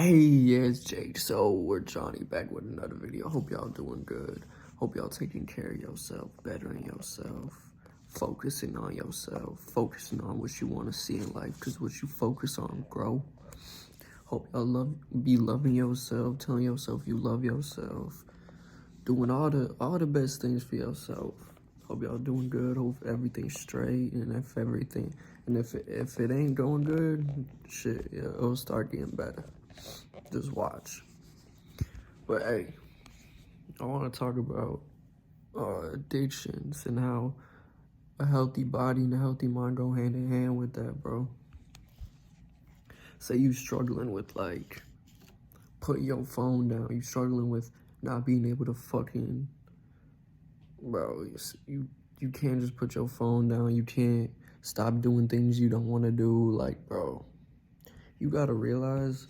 Hey, yeah, it's Jake. So we're Johnny back with another video. Hope y'all doing good. Hope y'all taking care of yourself, bettering yourself, focusing on yourself, focusing on what you want to see in life, because what you focus on grow. Hope y'all be loving yourself, telling yourself you love yourself, doing all the best things for yourself. Hope y'all doing good. Hope everything's straight, and if it ain't going good, shit, yeah, it'll start getting better. Just watch. But hey, I want to talk about addictions and how a healthy body and a healthy mind go hand in hand with that, bro. Say you struggling with like putting your phone down. You struggling with not being able to fucking, bro. You can't just put your phone down. You can't stop doing things you don't want to do. Like, bro, you gotta realize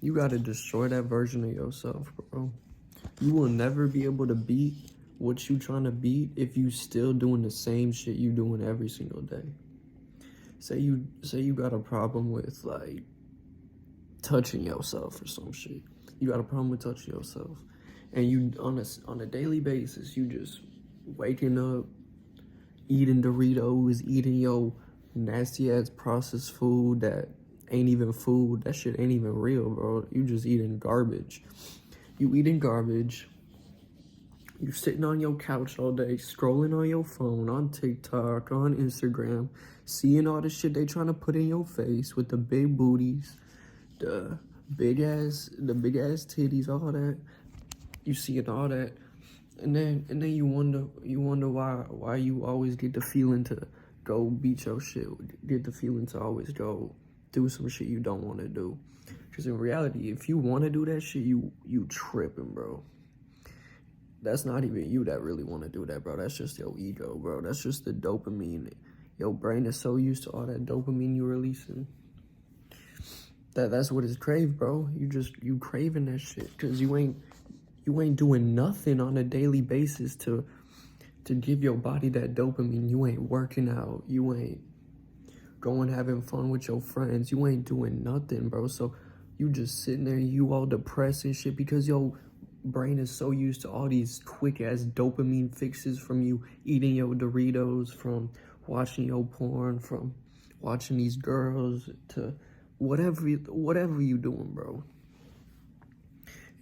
you gotta destroy that version of yourself, bro. You will never be able to beat what you trying to beat if you still doing the same shit you doing every single day. Say you got a problem with like touching yourself or some shit. You got a problem with touching yourself, and you on a daily basis you just waking up, eating Doritos, eating your nasty ass processed food that ain't even food. That shit ain't even real, bro. You just eating garbage. You eating garbage. You sitting on your couch all day, scrolling on your phone, on TikTok, on Instagram, seeing all the shit they trying to put in your face with the big booties, the big ass titties, all that. You seeing all that, and then you wonder why you always get the feeling to go beat your shit, get the feeling to always go do some shit you don't want to do. Because in reality, if you want to do that shit, you tripping, bro. That's not even you that really want to do that, bro. That's just your ego, bro. That's just the dopamine. Your brain is so used to all that dopamine you releasing. That's what it's craved, bro. You craving that shit because you ain't doing nothing on a daily basis to give your body that dopamine. You ain't working out. You ain't going having fun with your friends. You ain't doing nothing, bro. So you just sitting there, you all depressed and shit because your brain is so used to all these quick ass dopamine fixes from you eating your Doritos, from watching your porn, from watching these girls, to whatever you doing, bro.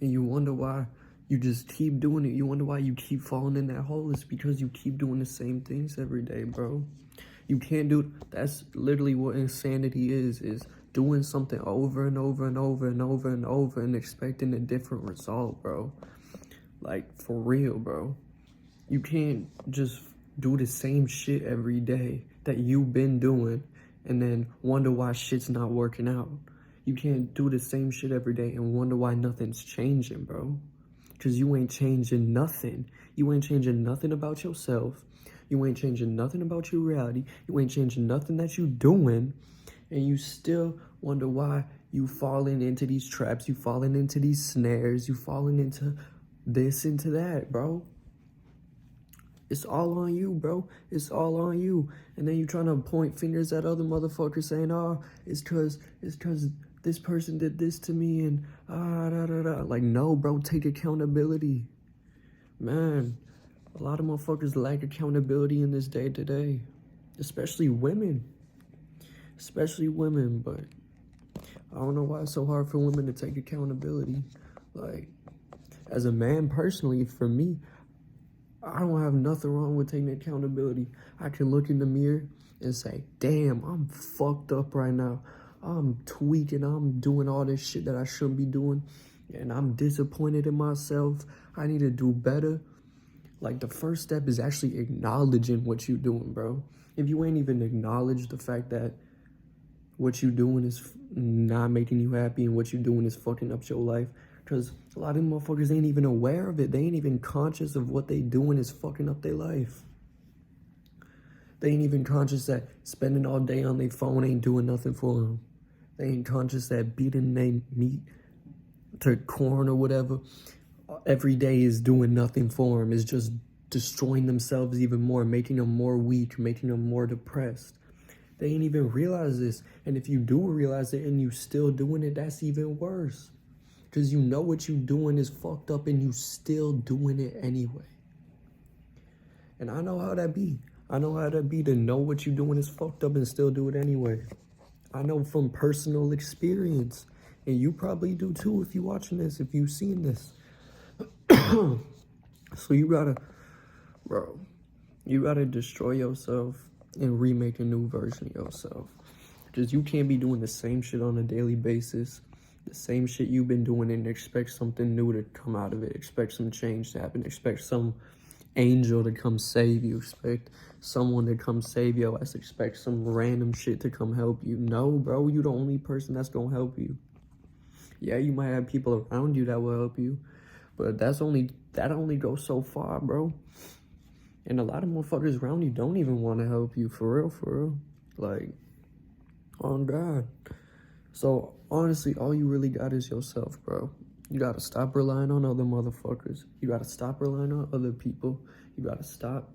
And you wonder why you just keep doing it. You wonder why you keep falling in that hole. It's because you keep doing the same things every day, bro. You can't do, that's literally what insanity is doing something over and over and over and over and over and expecting a different result, bro. Like, for real, bro. You can't just do the same shit every day that you've been doing and then wonder why shit's not working out. You can't do the same shit every day and wonder why nothing's changing, bro. Because you ain't changing nothing. You ain't changing nothing about yourself. You ain't changing nothing about your reality. You ain't changing nothing that you doing. And you still wonder why you falling into these traps. You falling into these snares. You falling into this, into that, bro. It's all on you, bro. It's all on you. And then you trying to point fingers at other motherfuckers saying, oh, it's cause this person did this to me and da da da. Like, no, bro, take accountability. Man, a lot of motherfuckers lack accountability in this day to day. Especially women. But I don't know why it's so hard for women to take accountability. Like, as a man personally, for me, I don't have nothing wrong with taking accountability. I can look in the mirror and say, damn, I'm fucked up right now. I'm tweaking. I'm doing all this shit that I shouldn't be doing. And I'm disappointed in myself. I need to do better. Like, the first step is actually acknowledging what you're doing, bro. If you ain't even acknowledged the fact that what you doing is not making you happy and what you doing is fucking up your life, because a lot of them motherfuckers ain't even aware of it. They ain't even conscious of what they doing is fucking up their life. They ain't even conscious that spending all day on their phone ain't doing nothing for them. They ain't conscious that beating their meat to corn or whatever every day is doing nothing for them. It's just destroying themselves even more, making them more weak, making them more depressed. They ain't even realize this. And if you do realize it and you still doing it, that's even worse. Because you know what you doing is fucked up and you still doing it anyway. And I know how that be. I know how that be to know what you doing is fucked up and still do it anyway. I know from personal experience. And you probably do too if you watching this, if you seen this. So you gotta, bro, you gotta destroy yourself and remake a new version of yourself. Because you can't be doing the same shit on a daily basis. The same shit you've been doing and expect something new to come out of it. Expect some change to happen. Expect some angel to come save you. Expect someone to come save your ass. Expect some random shit to come help you. No, bro, you the only person that's gonna help you. Yeah, you might have people around you that will help you, but that only goes so far, bro. And a lot of motherfuckers around you don't even want to help you, for real. Like, oh God. So honestly, all you really got is yourself, bro. You gotta stop relying on other motherfuckers. You gotta stop relying on other people. You gotta stop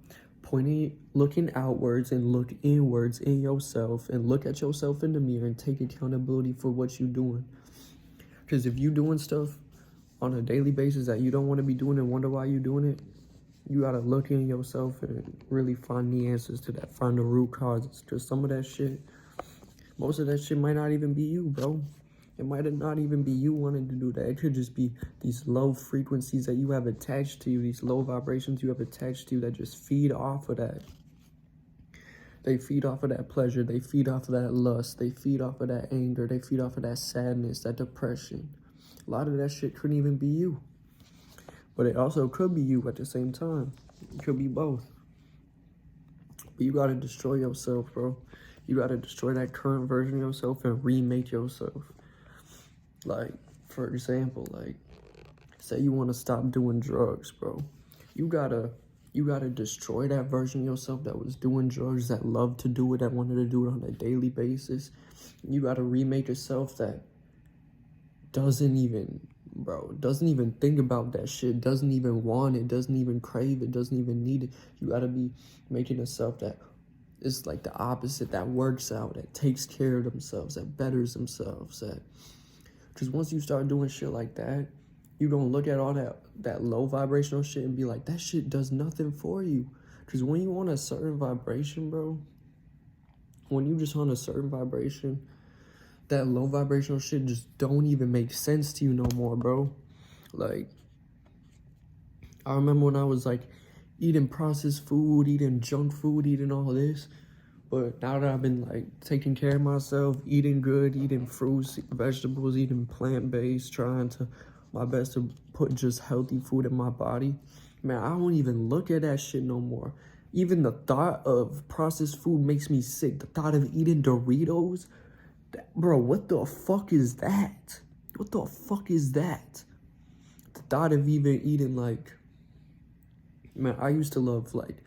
looking outwards and look inwards in yourself and look at yourself in the mirror and take accountability for what you're doing. Because if you doing stuff on a daily basis that you don't want to be doing and wonder why you're doing it, you gotta look in yourself and really find the answers to that. Find the root causes. Because some of that shit, most of that shit might not even be you, bro. It might not even be you wanting to do that. It could just be these low frequencies that you have attached to you, these low vibrations you have attached to you that just feed off of that. They feed off of that pleasure. They feed off of that lust. They feed off of that anger. They feed off of that sadness, that depression. A lot of that shit couldn't even be you. But it also could be you at the same time. It could be both. But you gotta destroy yourself, bro. You gotta destroy that current version of yourself and remake yourself. Like, for example, like, say you want to stop doing drugs, bro. You gotta destroy that version of yourself that was doing drugs, that loved to do it, that wanted to do it on a daily basis. You gotta remake yourself that doesn't even think about that shit, doesn't even want it, doesn't even crave it, doesn't even need it. You gotta be making yourself that is like the opposite, that works out, that takes care of themselves, that betters themselves, that... Because once you start doing shit like that, you gonna look at all that low vibrational shit and be like, that shit does nothing for you. Because when you on a certain vibration, bro, when you just on a certain vibration, that low vibrational shit just don't even make sense to you no more, bro. Like, I remember when I was like eating processed food, eating junk food, eating all this. But now that I've been like taking care of myself, eating good, eating fruits, vegetables, eating plant-based, trying to my best to put just healthy food in my body, man, I don't even look at that shit no more. Even the thought of processed food makes me sick. The thought of eating Doritos, bro, what the fuck is that? What the fuck is that? The thought of even eating like, man, I used to love like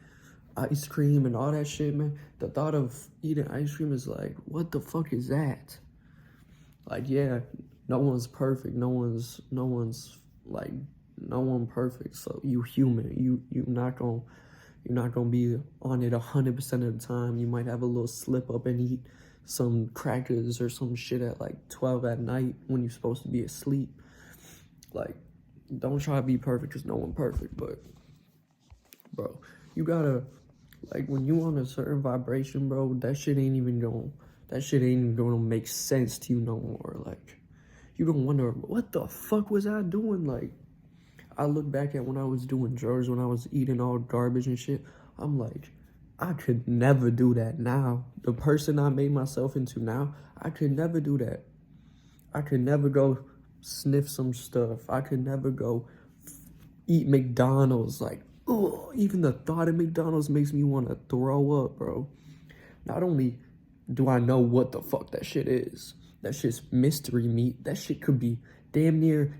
ice cream and all that shit, man. The thought of eating ice cream is like, what the fuck is that? Like, yeah, no one's perfect. No one's like, no one perfect. So you human. You're not gonna be on it 100% of the time. You might have a little slip up and eat some crackers or some shit at like 12 at night when you're supposed to be asleep. Like, don't try to be perfect because no one's perfect. But, bro, you gotta, like, when you on a certain vibration, bro, that shit ain't even gonna make sense to you no more. Like, you don't wonder, what the fuck was I doing? Like, I look back at when I was doing drugs, when I was eating all garbage and shit, I'm like, I could never do that now. The person I made myself into now, I could never do that. I could never go sniff some stuff. I could never go eat McDonald's. Like, ugh, even the thought of McDonald's makes me want to throw up, bro. Not only do I know what the fuck that shit is, that shit's mystery meat. That shit could be damn near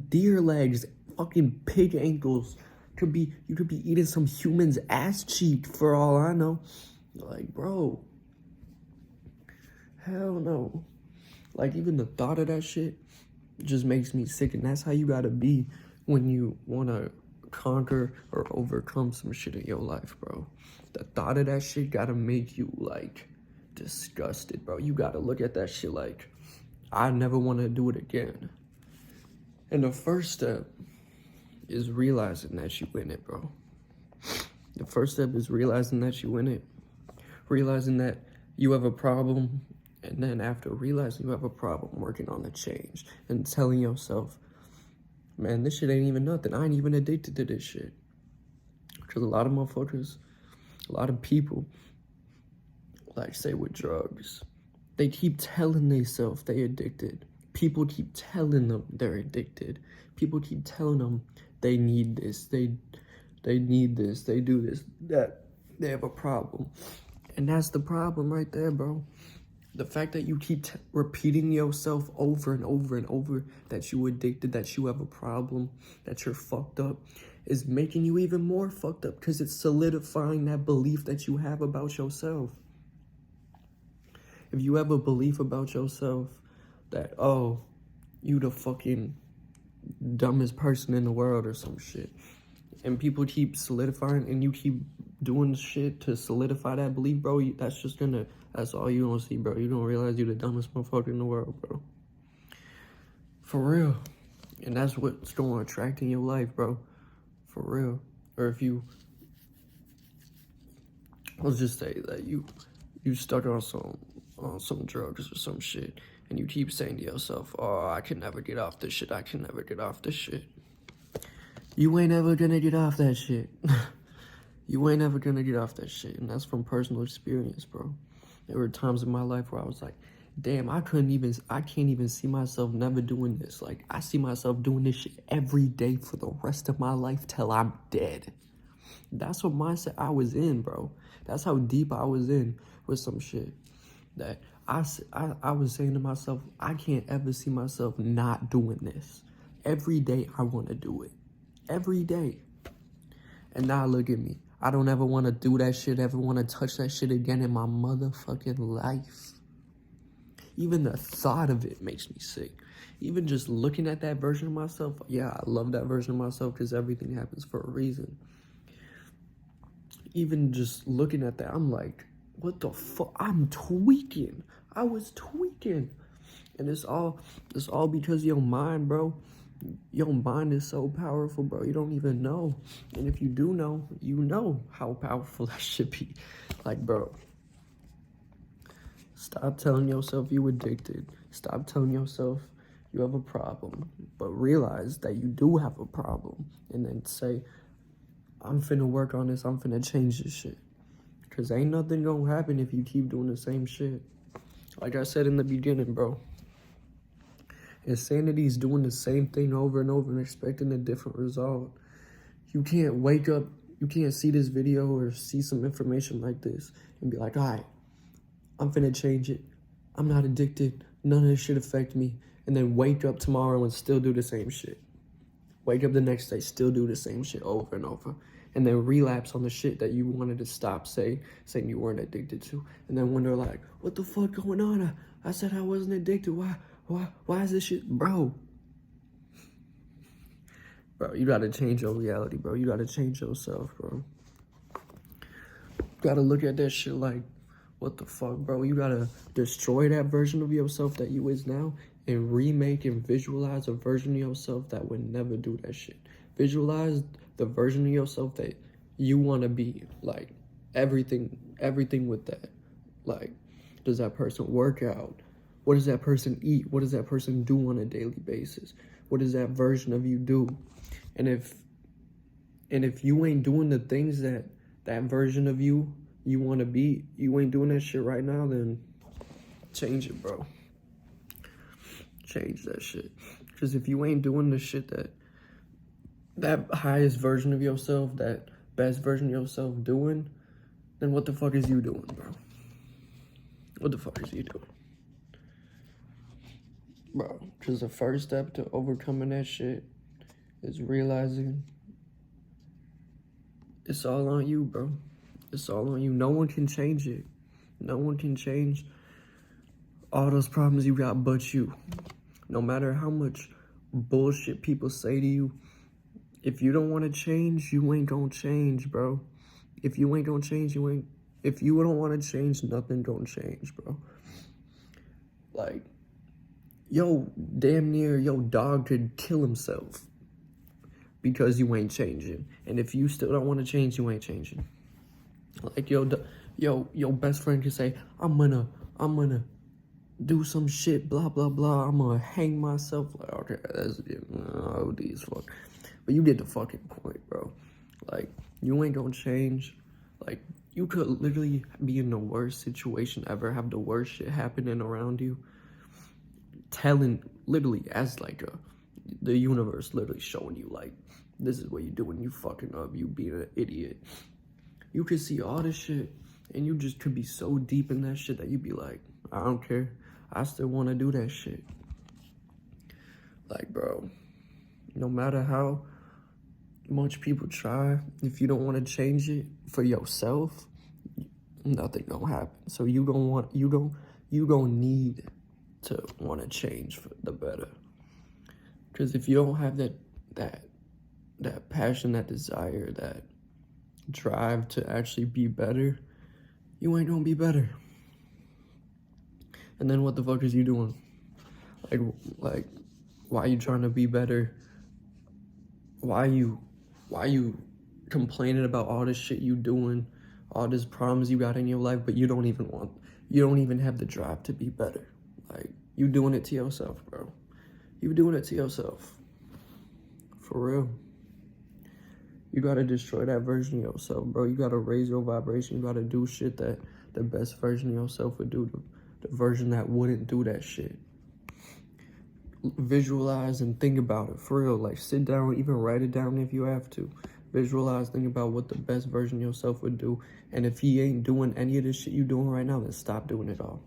deer legs, fucking pig ankles. You could be eating some human's ass cheek for all I know. Like, bro, hell no. Like, even the thought of that shit just makes me sick. And that's how you gotta be when you wanna conquer or overcome some shit in your life, bro. The thought of that shit gotta make you like disgusted, bro. You gotta look at that shit like, I never want to do it again. And the first step is realizing that you in it, bro. The first step is realizing that you in it. Realizing that you have a problem. And then after realizing you have a problem, working on the change. And telling yourself, man, this shit ain't even nothing. I ain't even addicted to this shit. Because a lot of motherfuckers, a lot of people, like say with drugs, they keep telling themselves they addicted. People keep telling them they're addicted. People keep telling them they need this, they need this, they do this, that. They have a problem. And that's the problem right there, bro. The fact that you keep repeating yourself over and over and over that you addicted, that you have a problem, that you're fucked up, is making you even more fucked up because it's solidifying that belief that you have about yourself. If you have a belief about yourself that, oh, you the fucking dumbest person in the world or some shit, and people keep solidifying and you keep doing shit to solidify that belief, bro, that's all you gonna see, bro. You don't realize you're the dumbest motherfucker in the world, bro. For real. And that's what's gonna attract in your life, bro. For real. Or if you, let's just say that you stuck on some drugs or some shit, and you keep saying to yourself, oh, I can never get off this shit, I can never get off this shit. You ain't ever gonna get off that shit. You ain't ever gonna get off that shit. And that's from personal experience, bro. There were times in my life where I was like, damn, I can't even see myself never doing this. Like, I see myself doing this shit every day for the rest of my life till I'm dead. That's what mindset I was in, bro. That's how deep I was in with some shit. That I was saying to myself, I can't ever see myself not doing this. Every day I want to do it. Every day. And now look at me. I don't ever want to do that shit, ever want to touch that shit again in my motherfucking life. Even the thought of it makes me sick. Even just looking at that version of myself, yeah, I love that version of myself because everything happens for a reason. Even just looking at that, I'm like, what the fuck? I'm tweaking. I was tweaking. And it's all because of your mind, bro. Your mind is so powerful, bro. You don't even know. And if you do know, you know how powerful that should be. Like, bro, stop telling yourself you addicted. Stop telling yourself you have a problem. But realize that you do have a problem. And then say, I'm finna work on this. I'm finna change this shit. Because ain't nothing gonna happen if you keep doing the same shit. Like I said in the beginning, bro. Insanity is doing the same thing over and over and expecting a different result. You can't wake up, you can't see this video or see some information like this and be like, all right, I'm finna change it. I'm not addicted. None of this shit affect me. And then wake up tomorrow and still do the same shit. Wake up the next day, still do the same shit over and over. And then relapse on the shit that you wanted to stop saying you weren't addicted to. And then wonder like, what the fuck going on? I said I wasn't addicted. Why is this shit? Bro, you gotta change your reality, bro. You gotta change yourself, bro. You gotta look at that shit like, what the fuck, bro? You gotta destroy that version of yourself that you is now and remake and visualize a version of yourself that would never do that shit. Visualize the version of yourself that you want to be. Like, everything with that. Like, does that person work out? What does that person eat? What does that person do on a daily basis? What does that version of you do? And if you ain't doing the things that version of you want to be, you ain't doing that shit right now, then change it, bro. Change that shit. Because if you ain't doing the shit that highest version of yourself, that best version of yourself doing, then what the fuck is you doing, bro? What the fuck is you doing? Bro, because the first step to overcoming that shit is realizing it's all on you, bro. It's all on you. No one can change it. No one can change all those problems you got but you. No matter how much bullshit people say to you, if you don't want to change, you ain't gonna change, bro. If you ain't gonna change, if you don't want to change, nothing gonna change, bro. Like, damn near your dog could kill himself because you ain't changing. And if you still don't want to change, you ain't changing. Like your best friend could say, I'm gonna do some shit, blah blah blah. I'm gonna hang myself. Like, okay, that's OD as fuck. But you get the fucking point, bro. Like, you ain't gonna change. Like, you could literally be in the worst situation ever, have the worst shit happening around you. Telling, literally, as like the universe literally showing you, like, this is what you doing, you fucking up, you being an idiot. You could see all this shit, and you just could be so deep in that shit that you be like, I don't care. I still want to do that shit. Like, bro, no matter how much people try, if you don't want to change it for yourself, nothing gonna happen. So you gonna need to want to change for the better. Because if you don't have that passion, that desire, that drive to actually be better, you ain't gonna be better. And then what the fuck is you doing? Like, why are you trying to be better? Why you complaining about all this shit you doing, all these problems you got in your life, but you don't even have the drive to be better. Like, you doing it to yourself, bro. You doing it to yourself. For real. You gotta destroy that version of yourself, bro. You gotta raise your vibration. You gotta do shit that the best version of yourself would do. The version that wouldn't do that shit. Visualize and think about it, for real. Like, sit down, even write it down if you have to. Visualize, think about what the best version of yourself would do. And if he ain't doing any of this shit you doing right now, then stop doing it all.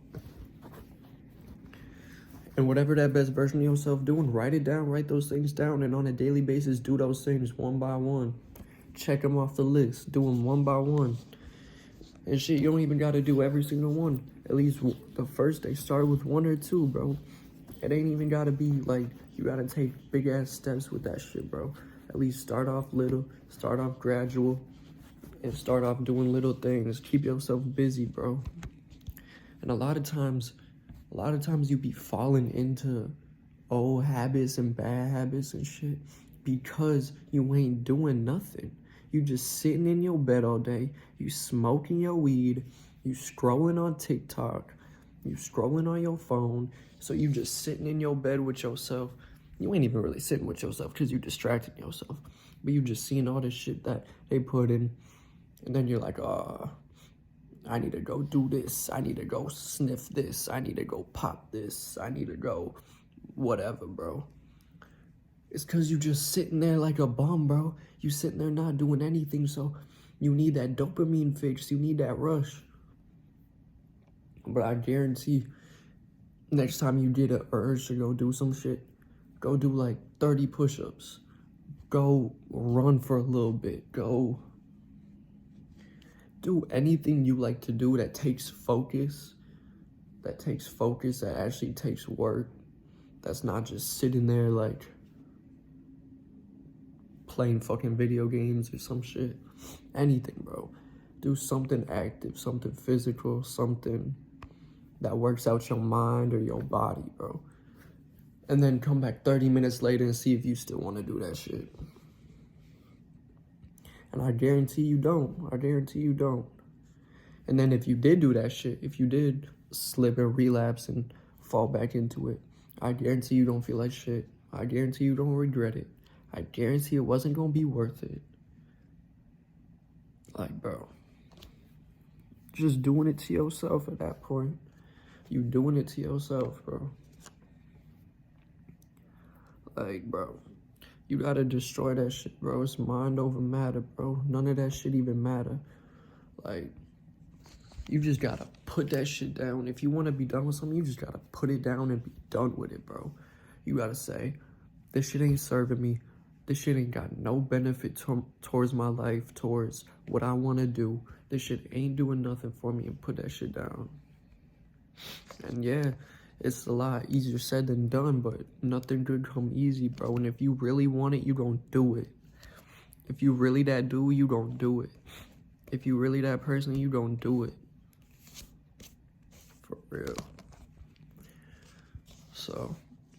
And whatever that best version of yourself doing, write it down, write those things down, and on a daily basis, do those things one by one. Check them off the list, do them one by one. And shit, you don't even gotta do every single one. At least the first day, start with 1 or 2, bro. It ain't even gotta be like, you gotta take big ass steps with that shit, bro. At least start off little, start off gradual, and start off doing little things. Keep yourself busy, bro. And a lot of times you be falling into old habits and bad habits and shit because you ain't doing nothing. You just sitting in your bed all day, you smoking your weed, you scrolling on TikTok, you scrolling on your phone. So you just sitting in your bed with yourself. You ain't even really sitting with yourself because you distracting yourself. But you just seeing all this shit that they put in. And then you're like, I need to go do this. I need to go sniff this. I need to go pop this. I need to go whatever, bro. It's because you just sitting there like a bum, bro. You sitting there not doing anything. So you need that dopamine fix. You need that rush. But I guarantee next time you get an urge to go do some shit, go do like 30 push-ups. Go run for a little bit. Go do anything you like to do that takes focus. That actually takes work. That's not just sitting there like playing fucking video games or some shit. Anything, bro. Do something active, something physical, something that works out your mind or your body, bro. And then come back 30 minutes later and see if you still want to do that shit. And I guarantee you don't. And then if you did do that shit, if you did slip and relapse and fall back into it, I guarantee you don't feel like shit. I guarantee you don't regret it. I guarantee it wasn't gonna be worth it. Like, bro, just doing it to yourself at that point. You doing it to yourself, bro. Like, bro, you gotta destroy that shit, bro. It's mind over matter, bro. None of that shit even matter. Like, you just gotta put that shit down. If you want to be done with something, you just gotta put it down and be done with it, bro. You gotta say, this shit ain't serving me. This shit ain't got no benefit towards my life, towards what I want to do. This shit ain't doing nothing for me, and put that shit down. And yeah, it's a lot easier said than done, but nothing good come easy, bro. And if you really want it, you gonna do it. If you really that dude, you gonna do it. If you really that person, you gonna do it. For real. So,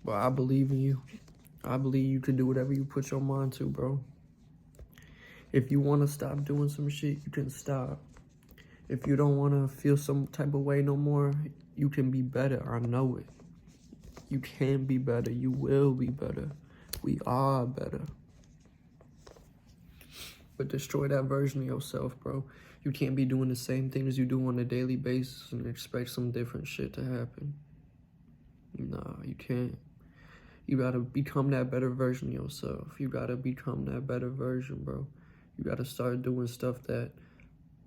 But I believe in you. I believe you can do whatever you put your mind to, bro. If you want to stop doing some shit, you can stop. If you don't want to feel some type of way no more, you can be better. I know it. You can be better. You will be better. We are better. But destroy that version of yourself, bro. You can't be doing the same things you do on a daily basis and expect some different shit to happen. Nah, you can't. You gotta become that better version of yourself. You gotta become that better version, bro. You gotta start doing stuff that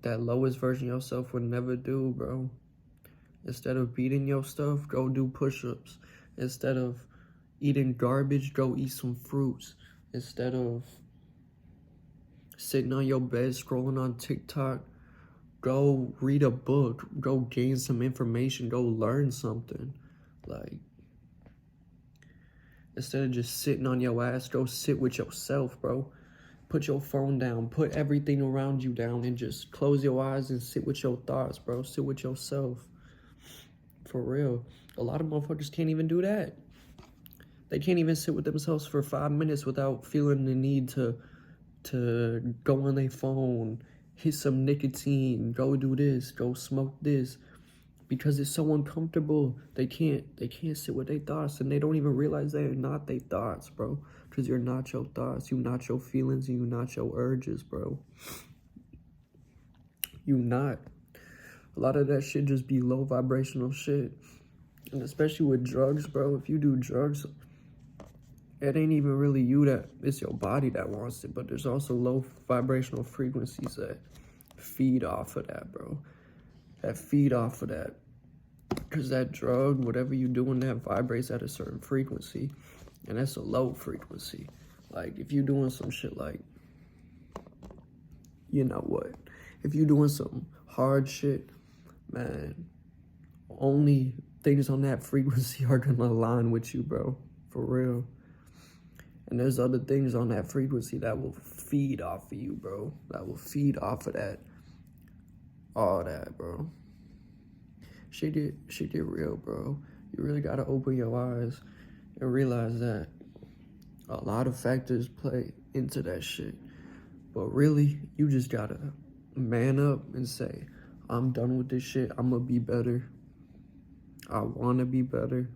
lowest version of yourself would never do, bro. Instead of beating your stuff, go do push-ups. Instead of eating garbage, go eat some fruits. Instead of sitting on your bed scrolling on TikTok, go read a book. Go gain some information. Go learn something. Like, instead of just sitting on your ass, go sit with yourself, bro. Put your phone down. Put everything around you down and just close your eyes and sit with your thoughts, bro. Sit with yourself. For real. A lot of motherfuckers can't even do that. They can't even sit with themselves for 5 minutes without feeling the need to go on their phone, hit some nicotine, go do this, go smoke this. Because it's so uncomfortable. They can't sit with their thoughts, and they don't even realize they're not their thoughts, bro. Because you're not your thoughts. You're not your feelings. You're not your urges, bro. You not. A lot of that shit just be low vibrational shit. And especially with drugs, bro. If you do drugs, it ain't even really you that, it's your body that wants it. But there's also low vibrational frequencies that feed off of that, bro. That feed off of that. Because that drug, whatever you doing, that vibrates at a certain frequency. And that's a low frequency. Like, if you doing some shit like, you know what? If you doing some hard shit, man, only things on that frequency are gonna align with you, bro. For real. And there's other things on that frequency that will feed off of you, bro. That will feed off of that. All that, bro. Shit get real, bro. You really gotta open your eyes and realize that a lot of factors play into that shit. But really, you just gotta man up and say, I'm done with this shit. I'm gonna be better. I wanna be better.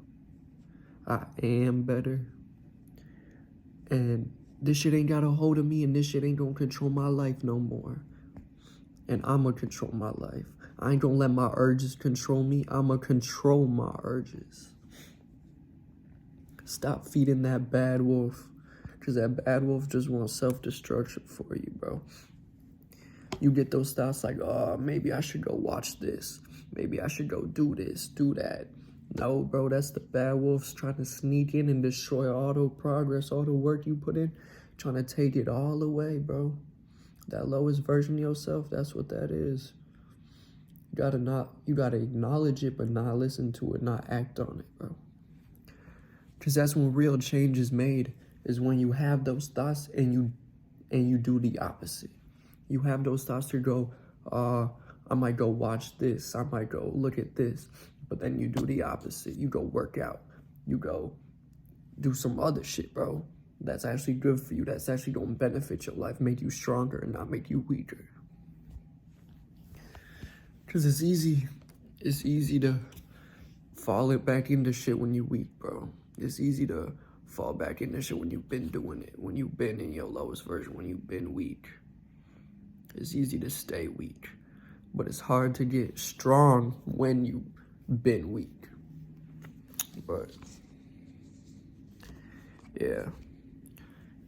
I am better. And this shit ain't got a hold of me, and this shit ain't gonna control my life no more. And I'm gonna control my life. I ain't gonna let my urges control me. I'm gonna control my urges. Stop feeding that bad wolf. Because that bad wolf just wants self-destruction for you, bro. You get those thoughts like, oh, maybe I should go watch this. Maybe I should go do this, do that. No, bro, that's the bad wolves trying to sneak in and destroy all the progress, all the work you put in. Trying to take it all away, bro. That lowest version of yourself, that's what that is. You gotta acknowledge it, but not listen to it, not act on it, bro. Because that's when real change is made, is when you have those thoughts and you do the opposite. You have those thoughts to go, I might go watch this, I might go look at this, but then you do the opposite. You go work out, you go do some other shit, bro. That's actually good for you. That's actually gonna benefit your life, make you stronger and not make you weaker. Because it's easy to fall back into shit when you're weak, bro. It's easy to fall back into shit when you've been doing it, when you've been in your lowest version, when you've been weak. It's easy to stay weak, but it's hard to get strong when you've been weak. But yeah,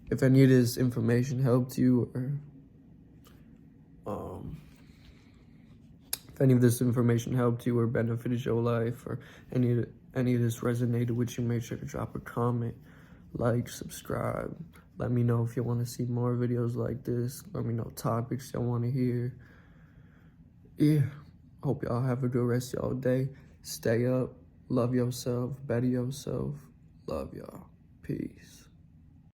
if any of this information helped you, or if any of this information helped you or benefited your life, or any of this resonated with you, make sure to drop a comment, like, subscribe. Let me know if you want to see more videos like this. Let me know topics y'all want to hear. Yeah, hope y'all have a good rest of y'all day. Stay up, love yourself, better yourself. Love y'all. Peace.